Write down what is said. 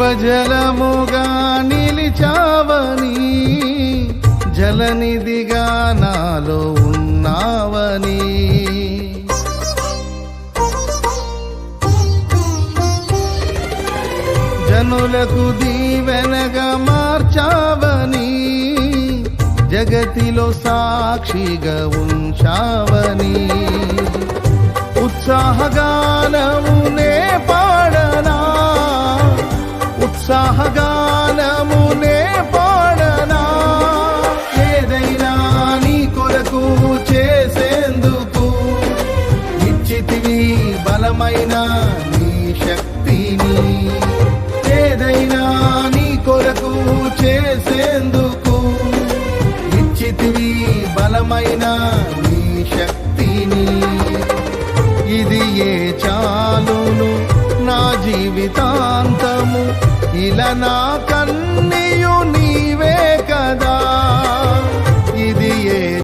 జీవజలముగా నిలిచావని, జలనిధిగా నాలో ఉన్నావని, జనులకు దీవెనగా మార్చావని, జగతిలో సాక్షిగా ఉంచావని, ఉత్సాహగానమునే పాడనా, ఉత్సాహగానమునే పాడనా, ఏదైనా నీ కొరకు చేసేందుకు ఇచ్చితివి బలమైన నీ శక్తిని, ఏదైనా నీ కొరకు చేసేందుకు ఇచ్చితివి బలమైన నీ శక్తిని, ఇది ఏ చాలును నా జీవితాంతము, ఇలా నా కన్నీ